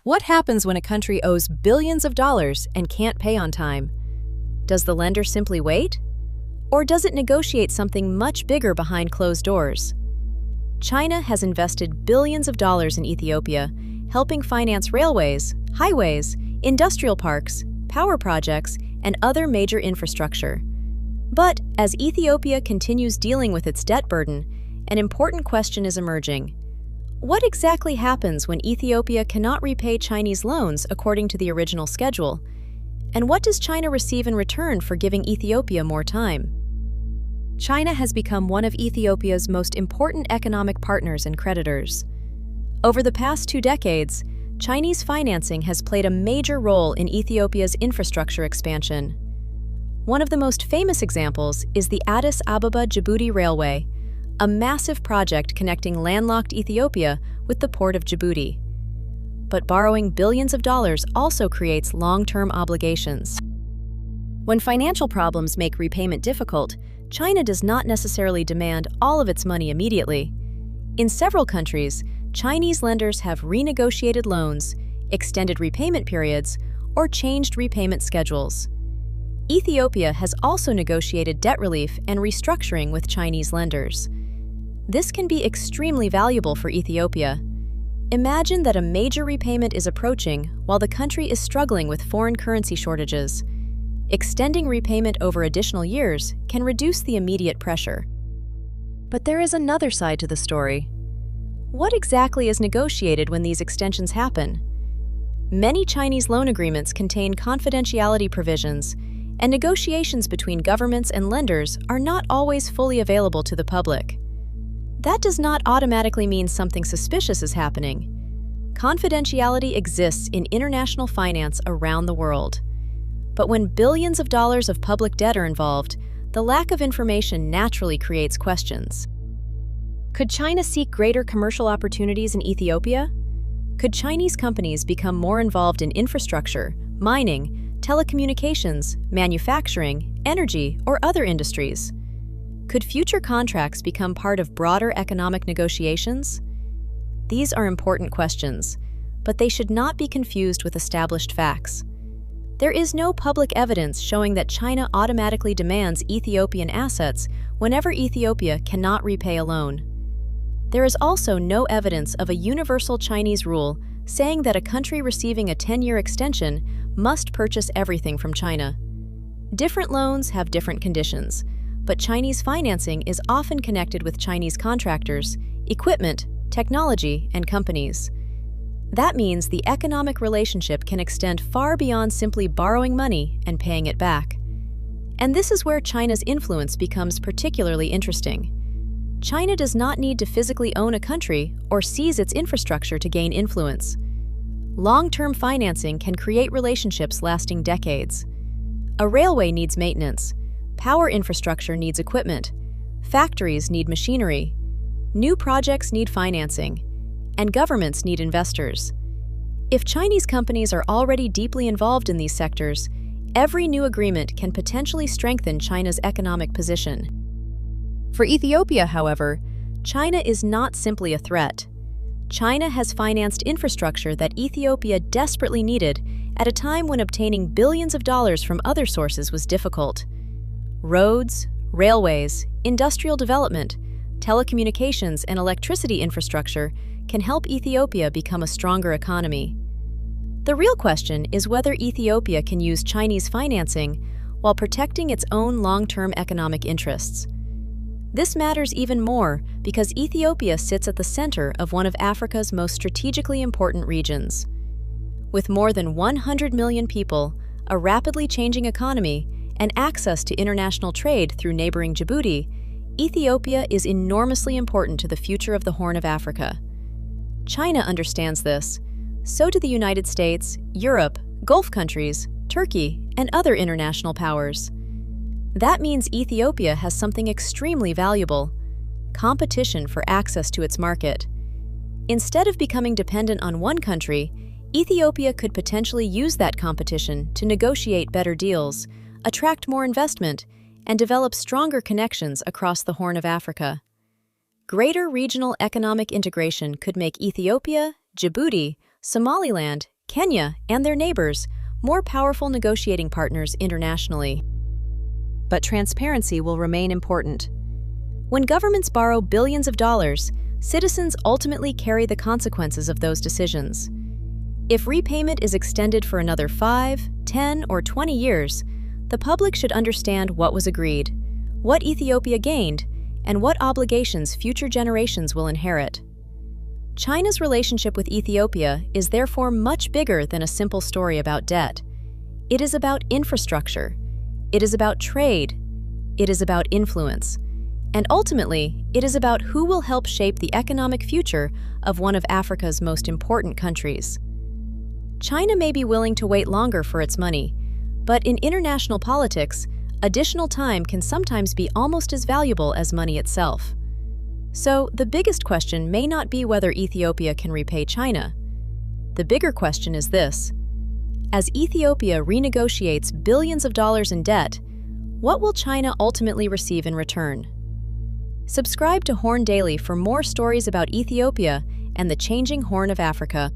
What happens when a country owes billions of dollars and can't pay on time? Does the lender simply wait? Or does it negotiate something much bigger behind closed doors? China has invested billions of dollars in Ethiopia, helping finance railways, highways, industrial parks, power projects, and other major infrastructure. But as Ethiopia continues dealing with its debt burden, an important question is emerging. What exactly happens when Ethiopia cannot repay Chinese loans according to the original schedule? And what does China receive in return for giving Ethiopia more time? China has become one of Ethiopia's most important economic partners and creditors. Over the past 2 decades, Chinese financing has played a major role in Ethiopia's infrastructure expansion. One of the most famous examples is the Addis Ababa-Djibouti Railway, a massive project connecting landlocked Ethiopia with the port of Djibouti. But borrowing billions of dollars also creates long-term obligations. When financial problems make repayment difficult, China does not necessarily demand all of its money immediately. In several countries, Chinese lenders have renegotiated loans, extended repayment periods, or changed repayment schedules. Ethiopia has also negotiated debt relief and restructuring with Chinese lenders. This can be extremely valuable for Ethiopia. Imagine that a major repayment is approaching while the country is struggling with foreign currency shortages. Extending repayment over additional years can reduce the immediate pressure. But there is another side to the story. What exactly is negotiated when these extensions happen? Many Chinese loan agreements contain confidentiality provisions, and negotiations between governments and lenders are not always fully available to the public. That does not automatically mean something suspicious is happening. Confidentiality exists in international finance around the world. But when billions of dollars of public debt are involved, the lack of information naturally creates questions. Could China seek greater commercial opportunities in Ethiopia? Could Chinese companies become more involved in infrastructure, mining, telecommunications, manufacturing, energy, or other industries? Could future contracts become part of broader economic negotiations? These are important questions, but they should not be confused with established facts. There is no public evidence showing that China automatically demands Ethiopian assets whenever Ethiopia cannot repay a loan. There is also no evidence of a universal Chinese rule saying that a country receiving a 10-year extension must purchase everything from China. Different loans have different conditions, but Chinese financing is often connected with Chinese contractors, equipment, technology, and companies. That means the economic relationship can extend far beyond simply borrowing money and paying it back. And this is where China's influence becomes particularly interesting. China does not need to physically own a country or seize its infrastructure to gain influence. Long-term financing can create relationships lasting decades. A railway needs maintenance. Power infrastructure needs equipment. Factories need machinery. New projects need financing. And governments need investors. If Chinese companies are already deeply involved in these sectors, every new agreement can potentially strengthen China's economic position. For Ethiopia, however, China is not simply a threat. China has financed infrastructure that Ethiopia desperately needed at a time when obtaining billions of dollars from other sources was difficult. Roads, railways, industrial development, telecommunications, and electricity infrastructure can help Ethiopia become a stronger economy. The real question is whether Ethiopia can use Chinese financing while protecting its own long-term economic interests. This matters even more because Ethiopia sits at the center of one of Africa's most strategically important regions. With more than 100 million people, a rapidly changing economy, and access to international trade through neighboring Djibouti, Ethiopia is enormously important to the future of the Horn of Africa. China understands this. So do the United States, Europe, Gulf countries, Turkey, and other international powers. That means Ethiopia has something extremely valuable: competition for access to its market. Instead of becoming dependent on one country, Ethiopia could potentially use that competition to negotiate better deals, attract more investment, and develop stronger connections across the Horn of Africa. Greater regional economic integration could make Ethiopia, Djibouti, Somaliland, Kenya, and their neighbors, more powerful negotiating partners internationally. But transparency will remain important. When governments borrow billions of dollars, citizens ultimately carry the consequences of those decisions. If repayment is extended for another 5, 10, or 20 years, the public should understand what was agreed, what Ethiopia gained, and what obligations future generations will inherit. China's relationship with Ethiopia is therefore much bigger than a simple story about debt. It is about infrastructure. It is about trade. It is about influence. And ultimately, it is about who will help shape the economic future of one of Africa's most important countries. China may be willing to wait longer for its money, but in international politics, additional time can sometimes be almost as valuable as money itself. So, the biggest question may not be whether Ethiopia can repay China. The bigger question is this: as Ethiopia renegotiates billions of dollars in debt, what will China ultimately receive in return? Subscribe to Horn Daily for more stories about Ethiopia and the changing Horn of Africa.